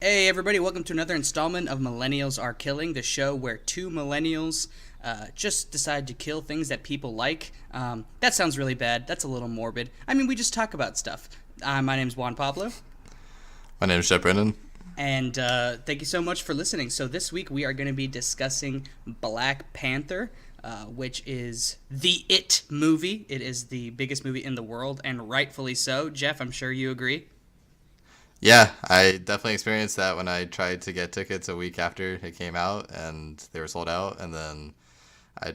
Hey everybody, welcome to another installment of Millennials Are Killing, the show where two millennials just decide to kill things that people like. That sounds really bad. That's a little morbid. I mean, we just talk about stuff. My name's Juan Pablo, My name is Shep Brennan. and thank you so much for listening. So this week we are going to be discussing Black Panther, which is the It movie. It is the biggest movie in the world, and rightfully so. Jeff, I'm sure you agree. Yeah, I definitely experienced that when I tried to get tickets a week after it came out and they were sold out. And then I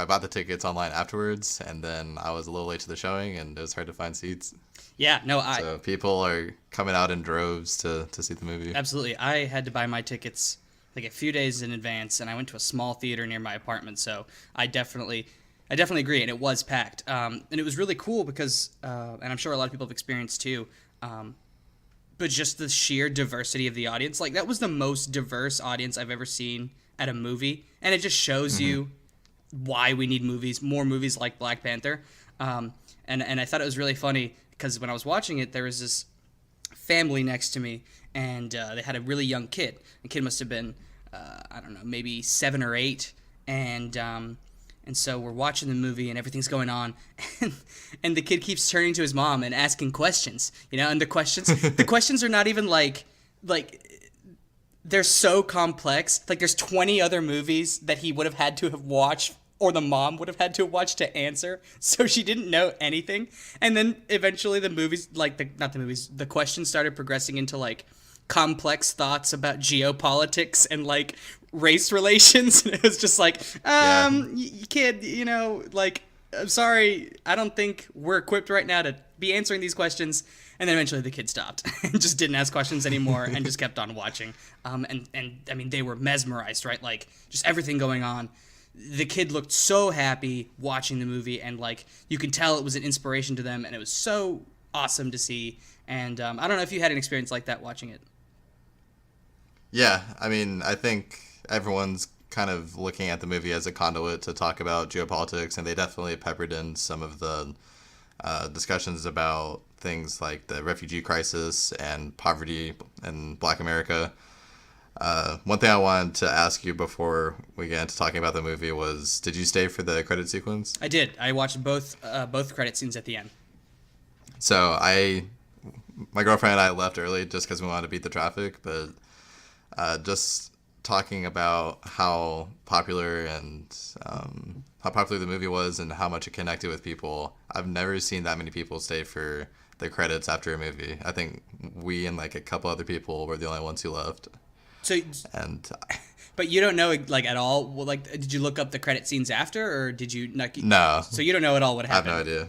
bought the tickets online afterwards, and then I was a little late to the showing and it was hard to find seats. Yeah, no, I So people are coming out in droves to see the movie. absolutely. I had to buy my tickets like a few days in advance, and I went to a small theater near my apartment. So I definitely agree, and it was packed. And it was really cool because, and I'm sure a lot of people have experienced too. But just the sheer diversity of the audience, like that was the most diverse audience I've ever seen at a movie, and it just shows you why we need more movies like Black Panther. And I thought it was really funny because when I was watching it, there was this family next to me, and they had a really young kid. The kid must have been, I don't know, maybe 7 or 8, and so we're watching the movie and everything's going on, and the kid keeps turning to his mom and asking questions, and the questions are not even like they're so complex. Like there's 20 other movies that he would have had to have watched or the mom would have had to watch to answer. So she didn't know anything. And then eventually the movies, the questions started progressing into like complex thoughts about geopolitics and like race relations. And it was just like, Yeah. kid, like, I'm sorry, I don't think we're equipped right now to be answering these questions. And then eventually the kid stopped and just didn't ask questions anymore and just kept on watching. And I mean, they were mesmerized, right? Like just everything going on. The kid looked so happy watching the movie, and like you can tell it was an inspiration to them, and it was so awesome to see. And I don't know if you had an experience like that watching it. Yeah, I mean, I think everyone's kind of looking at the movie as a conduit to talk about geopolitics, and they definitely peppered in some of the discussions about things like the refugee crisis and poverty in Black America. One thing I wanted to ask you before we get into talking about the movie was, did you stay for the credit sequence? I did. I watched both credit scenes at the end. So my girlfriend and I left early just because we wanted to beat the traffic, but just talking about how popular the movie was and how much it connected with people. I've never seen that many people stay for the credits after a movie. I think we and like a couple other people were the only ones who left. So, And but you don't know like at all. Well, like, did you look up the credit scenes after, or did you not? no, So you don't know at all what I have happened. no idea.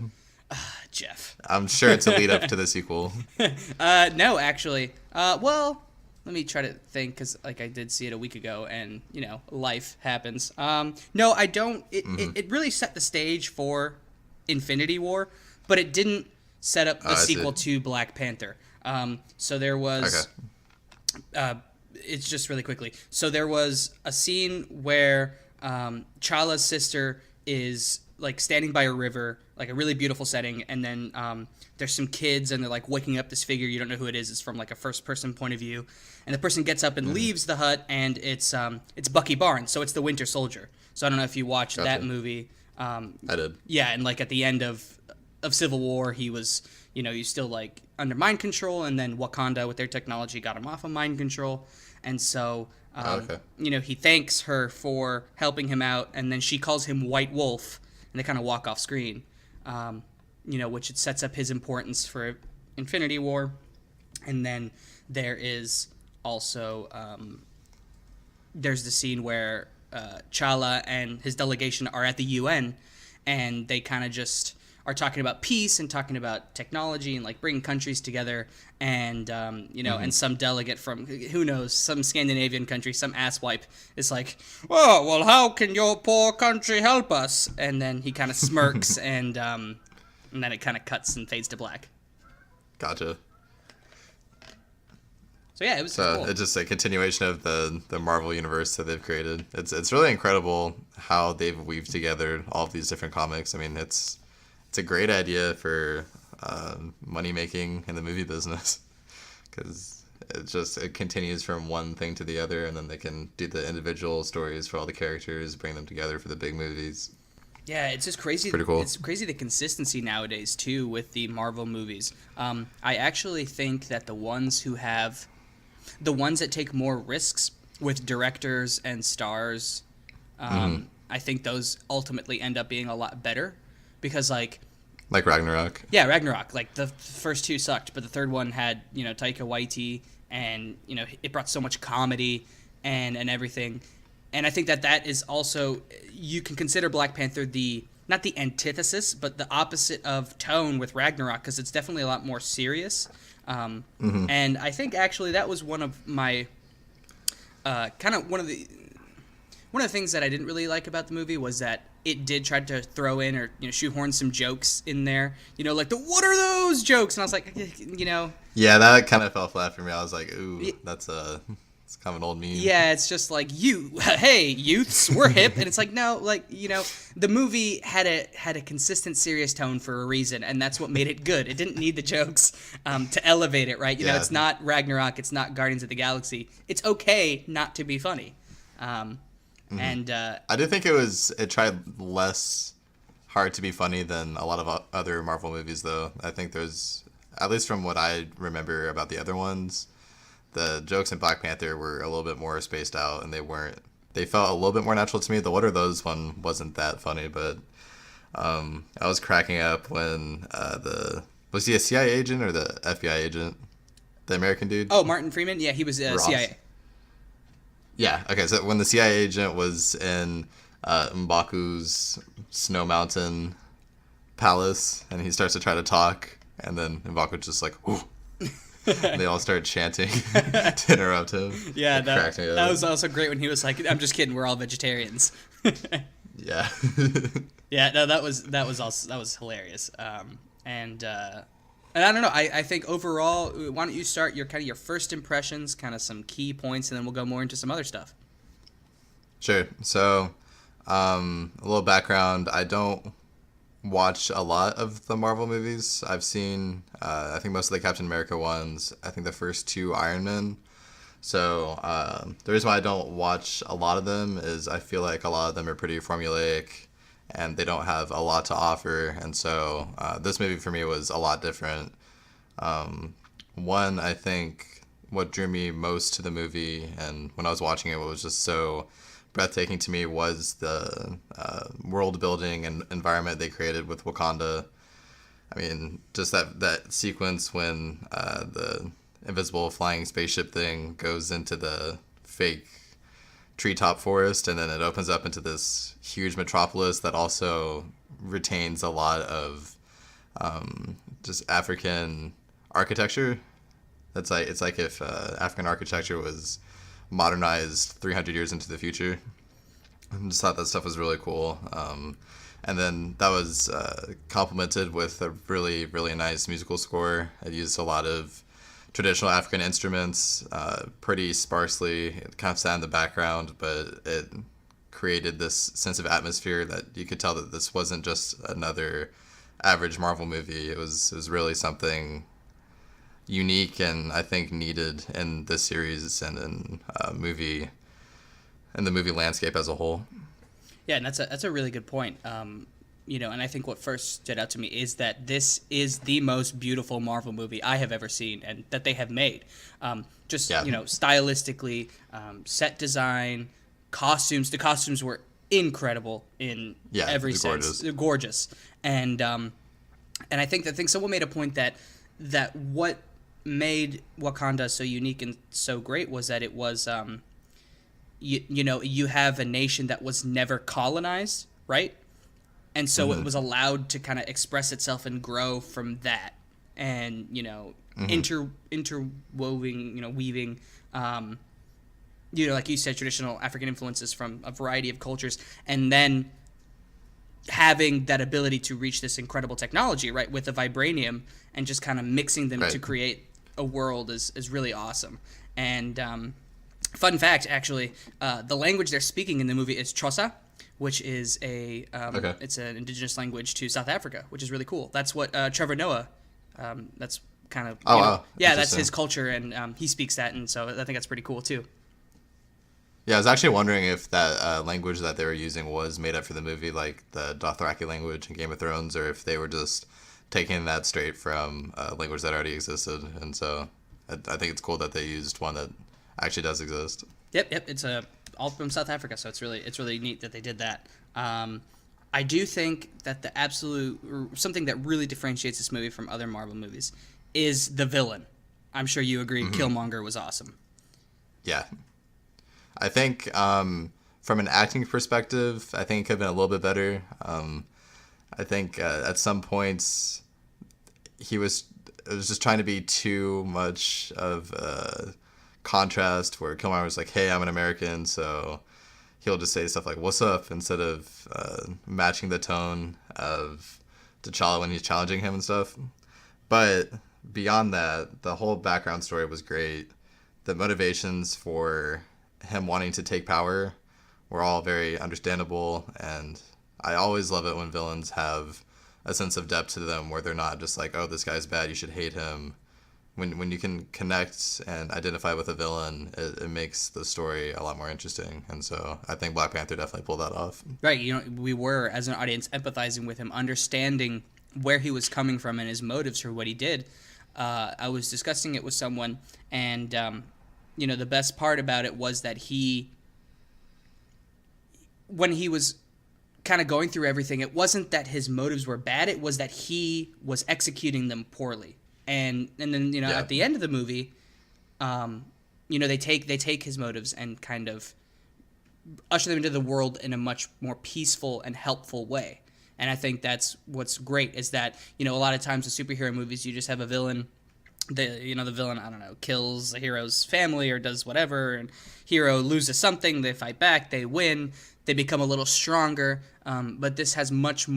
Jeff. I'm sure it's a lead up to the sequel. No, actually. Well, let me try to think, because like I did see it a week ago, and life happens. No, I don't. It really set the stage for Infinity War, but it didn't set up the I sequel see. to Black Panther. So there was. Okay. It's just really quickly. So there was a scene where Chala's sister is like standing by a river, like a really beautiful setting, and then there's some kids and they're like waking up this figure. You don't know who it is. It's from like a first person point of view, and the person gets up and leaves the hut, and it's Bucky Barnes. So it's the Winter Soldier. So I don't know if you watched that Gotcha. movie. I did. Yeah, and like at the end of Civil War, he was he's still like under mind control, and then Wakanda with their technology got him off of mind control, and so Okay. he thanks her for helping him out, and then she calls him White Wolf, and they kind of walk off screen, which it sets up his importance for Infinity War, and then there is also there's the scene where Chala and his delegation are at the UN, and they kind of just are talking about peace and talking about technology and like bringing countries together, and and some delegate from who knows, some Scandinavian country, some asswipe is like, oh well, how can your poor country help us? And then he kind of smirks, and then it kind of cuts and fades to black. Gotcha. So yeah, it was So cool. it's just a continuation of the Marvel universe that they've created. It's really incredible how they've weaved together all of these different comics. I mean, it's a great idea for money making in the movie business, because it continues from one thing to the other, and then they can do the individual stories for all the characters, bring them together for the big movies. Yeah, it's just crazy. Pretty cool. It's crazy the consistency nowadays too with the Marvel movies. I actually think that the ones that take more risks with directors and stars, I think those ultimately end up being a lot better because like Ragnarok. yeah, Ragnarok. Like the first two sucked, but the third one had Taika Waititi, and it brought so much comedy and everything. And I think that is also, you can consider Black Panther not the antithesis, but the opposite of tone with Ragnarok, because it's definitely a lot more serious. And I think actually that was one of my one of the things that I didn't really like about the movie was that it did try to throw in or shoehorn some jokes in there, like the "what are those" jokes, and I was like, Yeah, that kind of fell flat for me. I was like, ooh, that's it's kind of an old meme. Yeah, it's just like, hey, youths, we're hip. And it's like, no, like, the movie had a consistent, serious tone for a reason, and that's what made it good. It didn't need the jokes to elevate it, right? It's not Ragnarok, it's not Guardians of the Galaxy. It's okay not to be funny. And I do think it tried less hard to be funny than a lot of other Marvel movies, though. I think there's, at least from what I remember about the other ones, the jokes in Black Panther were a little bit more spaced out, and they felt a little bit more natural to me. The "what are those" one wasn't that funny, but I was cracking up when was he a CIA agent or the FBI agent? The American dude? Oh, Martin Freeman? Yeah, he was CIA. Yeah, okay, so when the CIA agent was in M'Baku's Snow Mountain palace, and he starts to try to talk, and then M'Baku's just like, ooh. They all start chanting to interrupt him. Yeah, that was also great when he was like, "I'm just kidding, we're all vegetarians." Yeah. Yeah, no, that was hilarious. And I don't know. I think overall, why don't you start your first impressions, kind of some key points, and then we'll go more into some other stuff. Sure. So, a little background. I don't watch a lot of the Marvel movies. I've seen, I think most of the Captain America ones. I think the first two Iron Man. So the reason why I don't watch a lot of them is I feel like a lot of them are pretty formulaic and they don't have a lot to offer. And so this movie for me was a lot different. One, I think what drew me most to the movie and when I was watching it, what was just so breathtaking to me was the world building and environment they created with Wakanda. I mean, just that sequence when the invisible flying spaceship thing goes into the fake treetop forest and then it opens up into this huge metropolis that also retains a lot of just African architecture. It's like if African architecture was modernized 300 years into the future. I just thought that stuff was really cool. And then that was complemented with a really, really nice musical score. It used a lot of traditional African instruments, pretty sparsely. It kind of sat in the background, but it created this sense of atmosphere that you could tell that this wasn't just another average Marvel movie. It was really something unique and I think needed in this series and in the movie landscape as a whole. Yeah, and that's a really good point. And I think what first stood out to me is that this is the most beautiful Marvel movie I have ever seen and that they have made. Stylistically, set design, costumes. The costumes were incredible in every sense. They're gorgeous. And I think someone made a point that what made Wakanda so unique and so great was that it was you have a nation that was never colonized, right? And so it was allowed to kind of express itself and grow from that, and interwoven, weaving, like you said, traditional African influences from a variety of cultures, and then having that ability to reach this incredible technology, right, with the vibranium, and just kind of mixing them to create a world is really awesome. And fun fact, actually, the language they're speaking in the movie is Xhosa, which is it's an indigenous language to South Africa, which is really cool. That's what Trevor Noah, that's kind of. Oh, wow. Yeah, that's Interesting. his culture, and he speaks that, and so I think that's pretty cool too. Yeah, I was actually wondering if that language that they were using was made up for the movie, like the Dothraki language in Game of Thrones, or if they were just taking that straight from a language that already existed. And so I think it's cool that they used one that actually does exist. Yep. It's all from South Africa, so it's really neat that they did that. I do think that the something that really differentiates this movie from other Marvel movies is the villain. I'm sure you agree. Killmonger was awesome. Yeah. I think from an acting perspective, I think it could have been a little bit better. I think at some points it was just trying to be too much of a contrast where Killmonger was like, hey, I'm an American, so he'll just say stuff like, what's up, instead of matching the tone of T'Challa when he's challenging him and stuff. But beyond that, the whole background story was great. The motivations for him wanting to take power were all very understandable, and I always love it when villains have a sense of depth to them where they're not just like, oh, this guy's bad, you should hate him. When you can connect and identify with a villain, it makes the story a lot more interesting. And so I think Black Panther definitely pulled that off. Right, we were, as an audience, empathizing with him, understanding where he was coming from and his motives for what he did. I was discussing it with someone, and the best part about it was that when he was kind of going through everything, it wasn't that his motives were bad, it was that he was executing them poorly. And then at the end of the movie, they take his motives and kind of usher them into the world in a much more peaceful and helpful way. And I think that's what's great, is that a lot of times in superhero movies you just have a villain. The villain, I don't know, kills the hero's family or does whatever, and hero loses something, they fight back, they win, they become a little stronger. But this has a much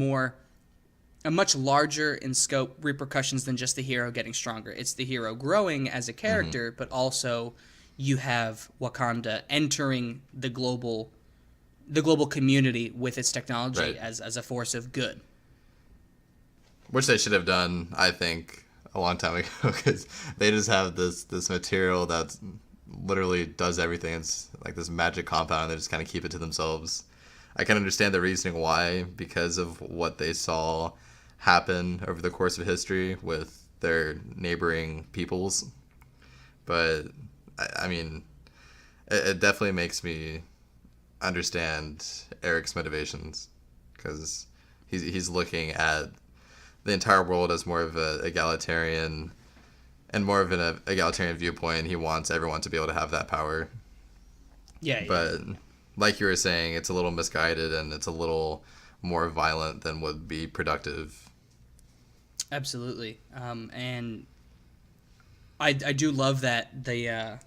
larger in scope repercussions than just the hero getting stronger. It's the hero growing as a character, but also you have Wakanda entering the global community with its technology, right, as a force of good. Which they should have done, I think, a long time ago, because they just have this material that literally does everything. It's like this magic compound, and they just kind of keep it to themselves. I can understand the reasoning why, because of what they saw happen over the course of history with their neighboring peoples. But I mean, it definitely makes me understand Eric's motivations, because he's looking at the entire world as more of an egalitarian viewpoint. He wants everyone to be able to have that power. Yeah. But like you were saying, it's a little misguided and it's a little more violent than would be productive. Absolutely. And I do love that the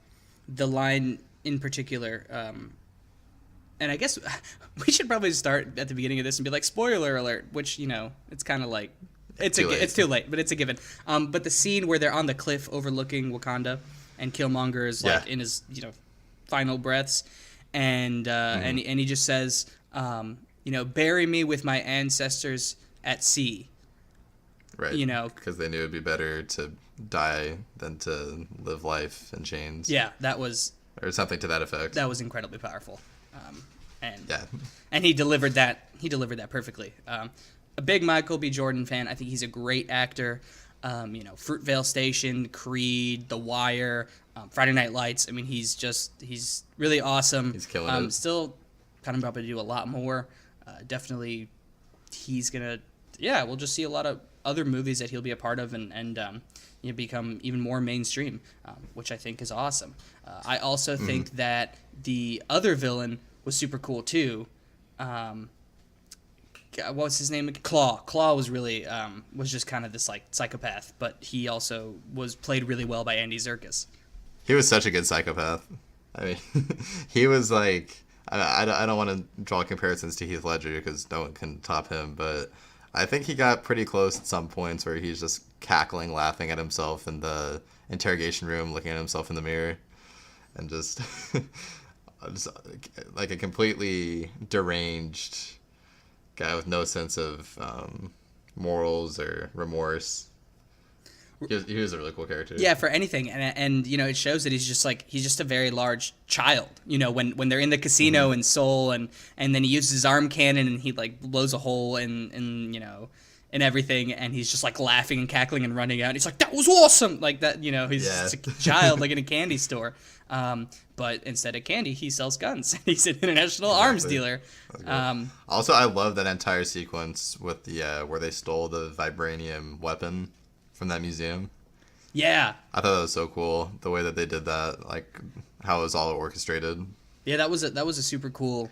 line in particular. And I guess we should probably start at the beginning of this and be like, spoiler alert, which, it's kind of like, it's too late, but it's a given. But the scene where they're on the cliff overlooking Wakanda and Killmonger is like in his, final breaths, and and he just says, bury me with my ancestors at sea. Right. Because they knew it'd be better to die than to live life in chains. Yeah, that was... Or something to that effect. That was incredibly powerful. And he delivered that. He delivered that perfectly. A big Michael B. Jordan fan. I think he's a great actor. Fruitvale Station, Creed, The Wire, Friday Night Lights. I mean, he's really awesome. He's killing it. Still kind of about to do a lot more. Definitely, he's gonna... Yeah, we'll just see a lot of other movies that he'll be a part of and become even more mainstream, which I think is awesome. I also think that the other villain was super cool too. What was his name? Claw. Claw was really was just kind of this like psychopath, but he also was played really well by Andy Serkis. He was such a good psychopath. I mean, he was like, I don't want to draw comparisons to Heath Ledger because no one can top him, but I think he got pretty close at some points where he's just cackling, laughing at himself in the interrogation room, looking at himself in the mirror, and just like a completely deranged guy with no sense of morals or remorse. He was a really cool character. Yeah, for anything, and you know, it shows that he's just a very large child. You know, when they're in the casino in Seoul, and then he uses his arm cannon and he like blows a hole in you know, and everything, and he's just like laughing and cackling and running out. And he's like, "That was awesome!" Like that, you know, he's just a child like in a candy store. But instead of candy, he sells guns. He's an international arms dealer. Also, I love that entire sequence with the where they stole the vibranium weapon from that museum. Yeah, I thought that was so cool, the way that they did that, like how it was all orchestrated. yeah, that was a super cool,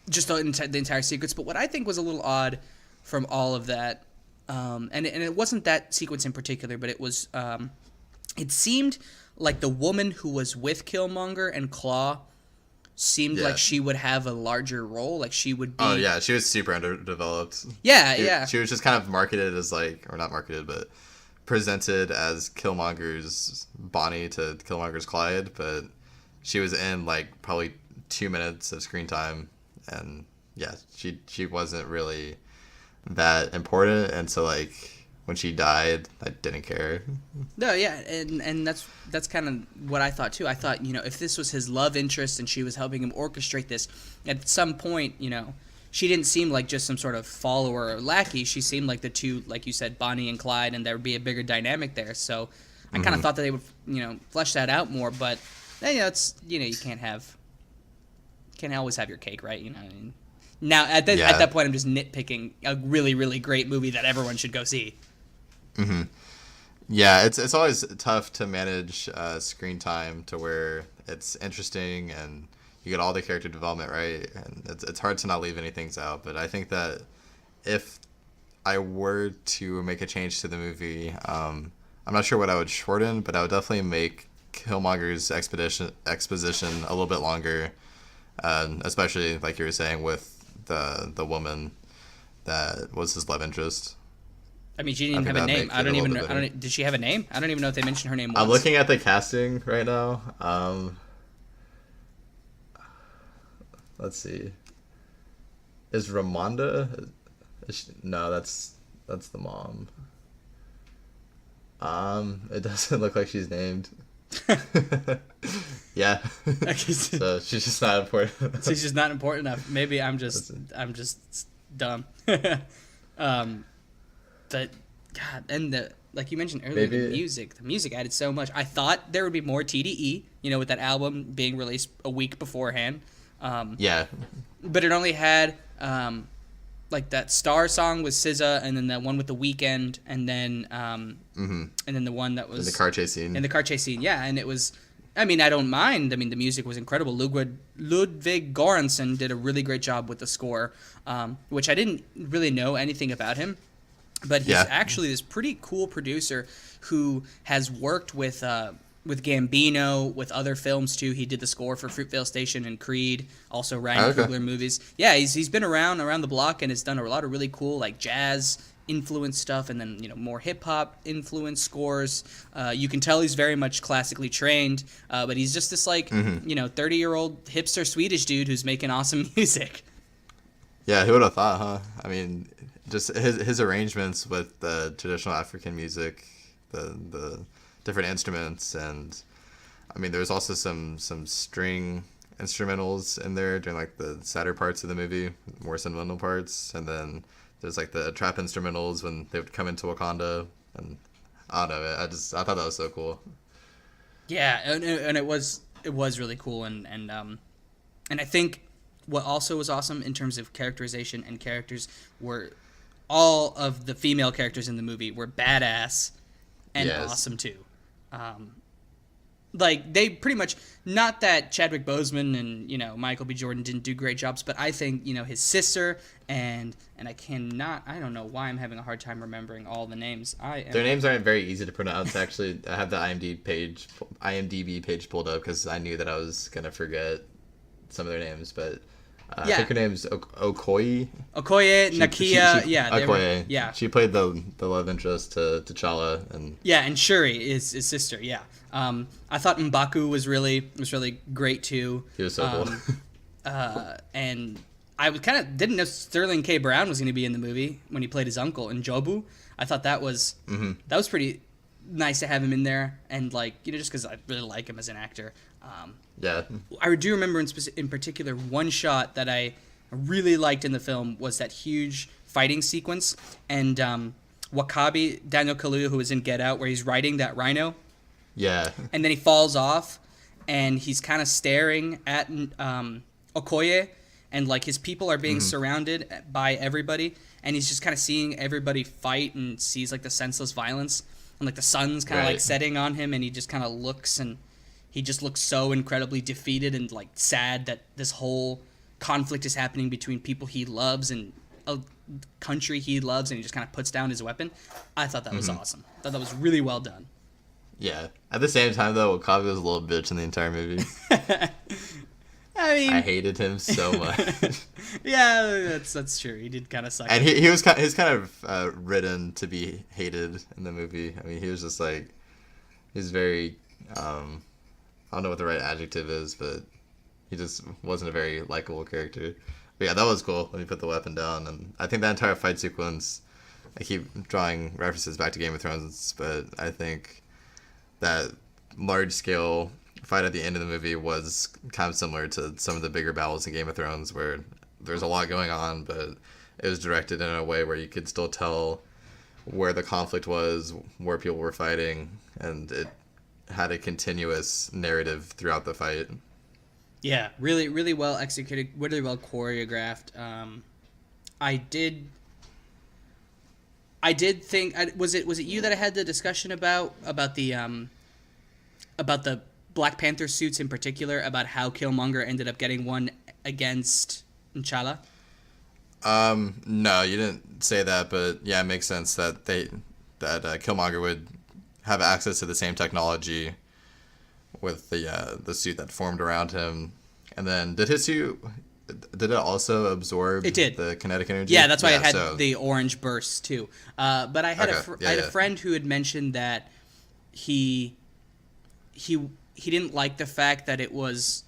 just the entire sequence. But what I think was a little odd from all of that, and it wasn't that sequence in particular, but it was, it seemed like the woman who was with Killmonger and Claw seemed like she would have a larger role, like she would be. Oh yeah, she was super underdeveloped. Yeah. She was just kind of marketed as like, or not marketed, but presented as Killmonger's Bonnie to Killmonger's Clyde, but she was in like probably 2 minutes of screen time, and yeah, she wasn't really that important, and so like when she died, I didn't care. No, yeah, and that's kind of what I thought too. I thought, you know, if this was his love interest and she was helping him orchestrate this, at some point, you know, she didn't seem like just some sort of follower or lackey. She seemed like the two, like you said, Bonnie and Clyde, and there would be a bigger dynamic there. So I kind of thought that they would, you know, flesh that out more. But you know, it's, you know, you can't always have your cake, right? You know, I mean, now at that point, I'm just nitpicking a really, really great movie that everyone should go see. Mm-hmm. Yeah, it's always tough to manage screen time to where it's interesting and you get all the character development, right? And it's hard to not leave any things out. But I think that if I were to make a change to the movie, I'm not sure what I would shorten, but I would definitely make Killmonger's exposition a little bit longer, especially like you were saying with the woman that was his love interest. I mean, she didn't even have a name. I don't even know. Did she have a name? I don't even know if they mentioned her name once. I'm looking at the casting right now. Let's see. Is Ramonda? No, that's the mom. It doesn't look like she's named. Yeah. So she's just not important. She's just not important enough. Maybe I'm just dumb. But God, and like you mentioned earlier, the music added so much. I thought there would be more TDE, you know, with that album being released a week beforehand. Yeah. But it only had like that Star song with SZA, and then that one with The Weeknd, and then and then the one that was in the car chase scene. In the car chase scene, yeah, and it was. I mean, I don't mind. I mean, the music was incredible. Ludwig Göransson did a really great job with the score, which I didn't really know anything about him. But he's actually this pretty cool producer who has worked with Gambino, with other films too. He did the score for Fruitvale Station and Creed, also Ryan Coogler movies. Yeah, he's been around the block and has done a lot of really cool like jazz influence stuff, and then, you know, more hip hop influence scores. You can tell he's very much classically trained, but he's just this like you know, 30-year-old hipster Swedish dude who's making awesome music. Yeah, who would have thought, huh? I mean, just his arrangements with the traditional African music, the different instruments, and I mean, there's also some string instrumentals in there during like the sadder parts of the movie, more sentimental parts, and then there's like the trap instrumentals when they would come into Wakanda, and I don't know, I thought that was so cool. Yeah, and it was really cool, and I think what also was awesome in terms of characterization and characters were all of the female characters in the movie were badass and awesome too. Like, they pretty much, not that Chadwick Boseman and, you know, Michael B. Jordan didn't do great jobs, but I think, you know, his sister and I don't know why I'm having a hard time remembering all the names. Their names aren't very easy to pronounce, actually. I have the IMDb page pulled up because I knew that I was going to forget some of their names, but I think her name's Okoye. Okoye, Nakia, Okoye. She played the love interest to T'Challa, and and Shuri is his sister. Yeah, I thought M'Baku was really great too. He was so cool. And I was kind of didn't know Sterling K. Brown was going to be in the movie when he played his uncle in Jobu. I thought that was pretty nice to have him in there, and like just because I really like him as an actor. Yeah. I do remember in particular one shot that I really liked in the film was that huge fighting sequence, and Wakabi Daniel Kaluuya, who was in Get Out, where he's riding that rhino. Yeah. And then he falls off, and he's kind of staring at Okoye, and like his people are being surrounded by everybody, and he's just kind of seeing everybody fight and sees like the senseless violence, and like the sun's kind of like setting on him, and he just kind of looks, and he just looks so incredibly defeated and like sad that this whole conflict is happening between people he loves and a country he loves, and he just kind of puts down his weapon. I thought that was awesome. I thought that was really well done. Yeah. At the same time, though, Wakabi was a little bitch in the entire movie. I mean, I hated him so much. Yeah, that's true. He did kind of suck. And he was kind of written to be hated in the movie. I mean, he was just like, he's very, I don't know what the right adjective is, but he just wasn't a very likable character. But yeah, that was cool when he put the weapon down. And I think that entire fight sequence, I keep drawing references back to Game of Thrones, but I think that large-scale fight at the end of the movie was kind of similar to some of the bigger battles in Game of Thrones, where there's a lot going on, but it was directed in a way where you could still tell where the conflict was, where people were fighting, and it had a continuous narrative throughout the fight. Yeah, really, really well executed, really well choreographed. I did think was it you that I had the discussion about the Black Panther suits in particular, about how Killmonger ended up getting one against N'Challa? No, you didn't say that, but yeah, it makes sense that Killmonger would have access to the same technology with the suit that formed around him. And then did it also absorb the kinetic energy? Yeah, that's why it had the orange bursts too. But I had a friend who had mentioned that he didn't like the fact that it was,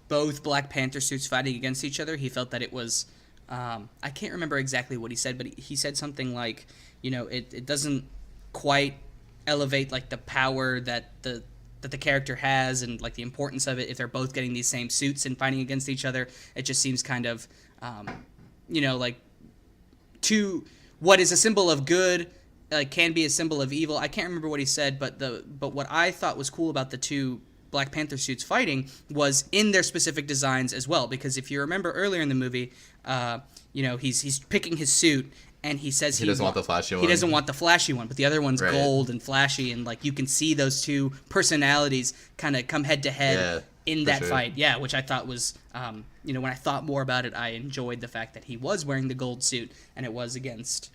both Black Panther suits fighting against each other. He felt that it was, I can't remember exactly what he said, but he said something like, it doesn't quite elevate like the power that the character has, and like the importance of it if they're both getting these same suits and fighting against each other. It just seems kind of, like, what is a symbol of good can be a symbol of evil. I can't remember what he said, but what I thought was cool about the two Black Panther suits fighting was in their specific designs as well. Because if you remember earlier in the movie, he's picking his suit, and he says he doesn't want the flashy one. He doesn't want the flashy one, but the other one's gold and flashy, and like you can see those two personalities kind of come head to head in that fight. Yeah, which I thought was, when I thought more about it, I enjoyed the fact that he was wearing the gold suit, and it was against,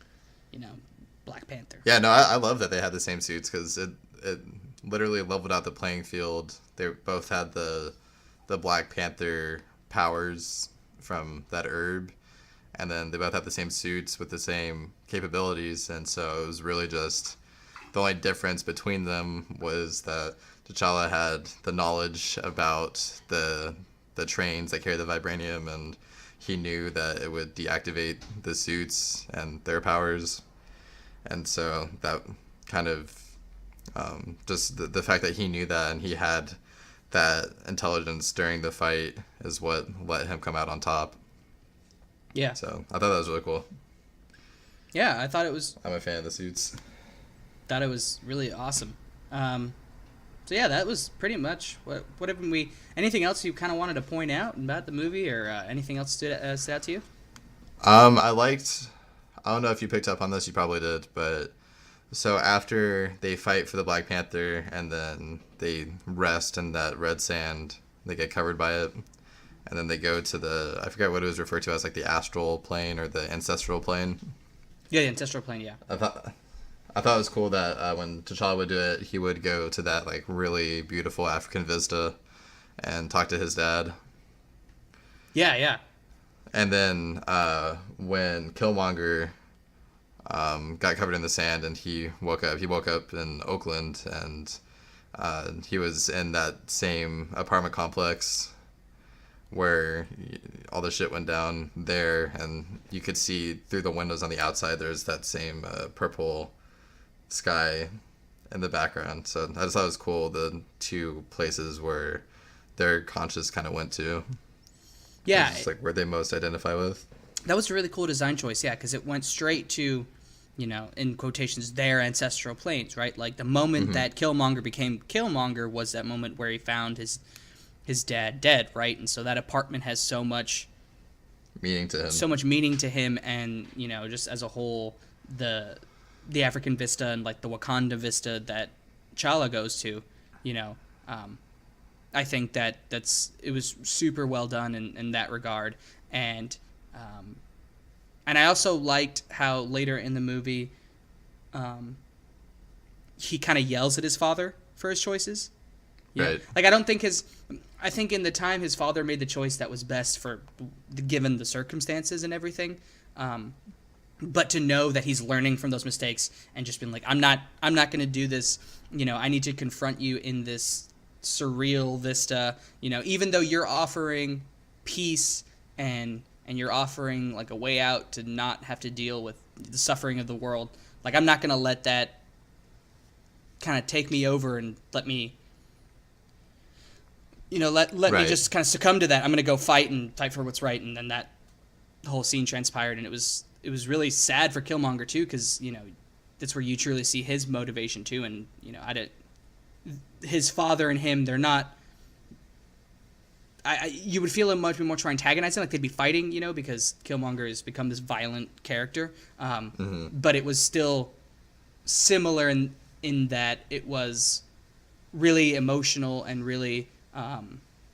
Black Panther. Yeah, no, I love that they had the same suits, because it literally leveled out the playing field. They both had the Black Panther powers from that herb, and then they both had the same suits with the same capabilities, and so it was really just the only difference between them was that T'Challa had the knowledge about the trains that carry the vibranium, and he knew that it would deactivate the suits and their powers, and so that kind of just the fact that he knew that and he had that intelligence during the fight is what let him come out on top. Yeah. So I thought that was really cool. Yeah, I thought it was... I'm a fan of the suits. Thought it was really awesome. So yeah, that was pretty much what have we... Anything else you kind of wanted to point out about the movie, or anything else stood out to you? I liked... I don't know if you picked up on this, you probably did, but... So after they fight for the Black Panther, and then they rest in that red sand, they get covered by it, and then they go to I forget what it was referred to as, like the astral plane or the ancestral plane. Yeah, the ancestral plane, yeah. I thought it was cool that when T'Challa would do it, he would go to that like really beautiful African vista and talk to his dad. Yeah, yeah. And then when Killmonger got covered in the sand and he woke up in Oakland, and he was in that same apartment complex where all the shit went down there, and you could see through the windows on the outside there's that same purple sky in the background. So I just thought it was cool, the two places where their conscious kind of went to. Yeah. It's like where they most identify with. That was a really cool design choice, yeah, because it went straight to, you know, in quotations, their ancestral planes, right? Like the moment that Killmonger became Killmonger was that moment where he found his dad dead, right? And so that apartment has so much meaning to him. So much meaning to him, and you know, just as a whole, the African vista and like the Wakanda vista that T'Challa goes to, you know, I think that it was super well done in that regard, and I also liked how later in the movie, he kind of yells at his father for his choices. Yeah. Right. Like I think in the time his father made the choice that was best for given the circumstances and everything. But to know that he's learning from those mistakes and just been like, I'm not going to do this. You know, I need to confront you in this surreal vista, you know, even though you're offering peace and you're offering like a way out to not have to deal with the suffering of the world. Like, I'm not going to let that kind of take me over and let me, you know, let me just kind of succumb to that. I'm going to go fight for what's right. And then that whole scene transpired, and it was really sad for Killmonger too, because, you know, that's where you truly see his motivation too. And, you know, his father and him, they're not, you would feel him much more to antagonize him, like they'd be fighting, you know, because Killmonger has become this violent character. But it was still similar in that it was really emotional and really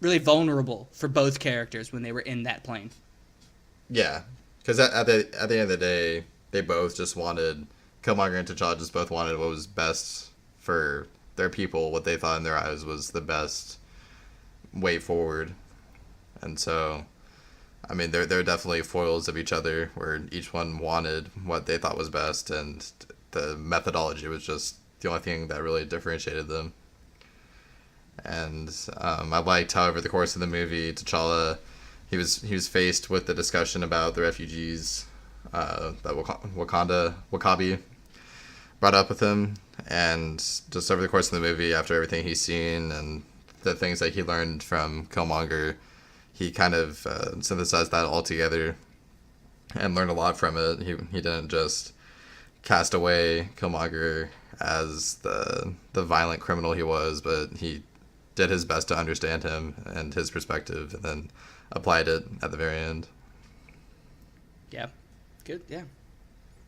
vulnerable for both characters when they were in that plane. Yeah, because at the end of the day, they both just wanted, Killmonger and T'Challa just both wanted what was best for their people, what they thought in their eyes was the best way forward. And so, I mean, they're definitely foils of each other, where each one wanted what they thought was best, and the methodology was just the only thing that really differentiated them. And I liked how over the course of the movie, T'Challa, he was faced with the discussion about the refugees that Wakabi brought up with him, and just over the course of the movie, after everything he's seen and the things that he learned from Killmonger, he kind of synthesized that all together and learned a lot from it. He didn't just cast away Killmonger as the violent criminal he was, but he did his best to understand him and his perspective, and then applied it at the very end. Yeah, good. Yeah.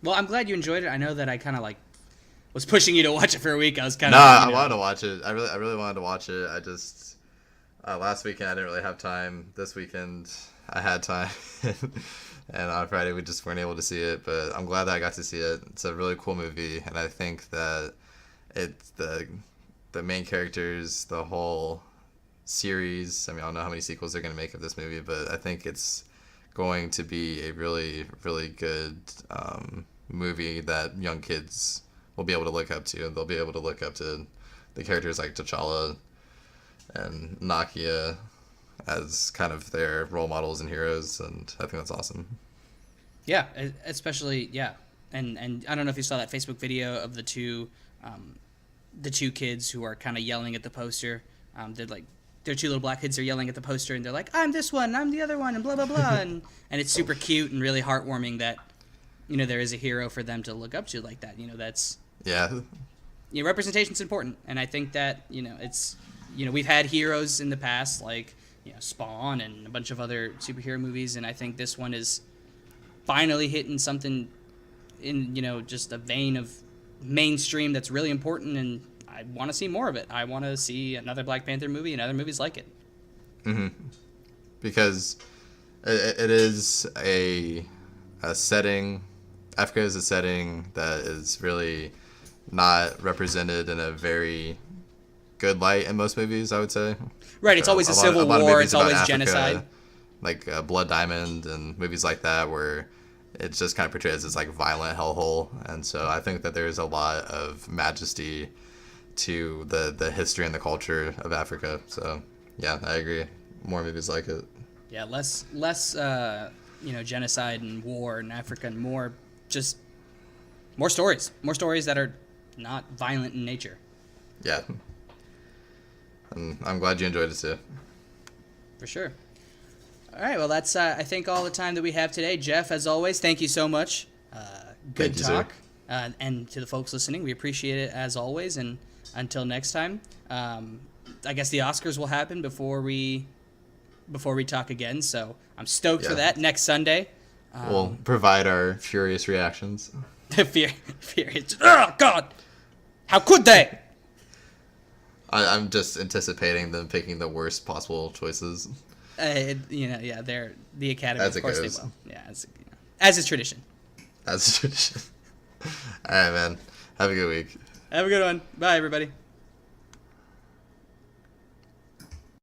Well, I'm glad you enjoyed it. I know that I kind of like was pushing you to watch it for a week. I was kind of I wanted to watch it. I really wanted to watch it. I just last weekend I didn't really have time. This weekend I had time, and on Friday we just weren't able to see it. But I'm glad that I got to see it. It's a really cool movie, and I think that it's the main characters, the whole series. I mean, I don't know how many sequels they're going to make of this movie, but I think it's going to be a really, really good movie that young kids will be able to look up to. They'll be able to look up to the characters like T'Challa and Nakia as kind of their role models and heroes, and I think that's awesome. Yeah, especially, yeah. And I don't know if you saw that Facebook video of the two kids who are kind of yelling at the poster. They're two little black kids are yelling at the poster, and they're like, I'm this one, I'm the other one, and blah, blah, blah. and it's super cute and really heartwarming that, you know, there is a hero for them to look up to like that. You know, that's... Yeah. You know, representation's important, and I think that, you know, it's... You know, we've had heroes in the past, like, you know, Spawn and a bunch of other superhero movies, and I think this one is finally hitting something in, you know, just a vein of mainstream that's really important, and I want to see more of it. I want to see another Black Panther movie and other movies like it. Mm-hmm. Because it is a setting. Africa is a setting that is really not represented in a very good light in most movies, I would say. Right, it's always a civil war, it's always Africa, genocide. Like Blood Diamond and movies like that, where it's just kind of portrayed as this like violent hellhole. And so I think that there's a lot of majesty to the history and the culture of Africa. So yeah, I agree. More movies like it. Yeah, less genocide and war in Africa, and more stories that are not violent in nature. Yeah. And I'm glad you enjoyed it too. For sure. All right, well, that's I think all the time that we have today. Jeff, as always, thank you so much. Good Thank you, talk. sir. And to the folks listening, we appreciate it as always. And until next time, I guess the Oscars will happen before we talk again. So I'm stoked for that next Sunday. We'll provide our furious reactions. Furious. Oh God! How could they? I'm just anticipating them picking the worst possible choices. They're the Academy. As of it course goes. they will. Yeah, as is tradition. That's a tradition. All right, man. Have a good week. Have a good one. Bye, everybody.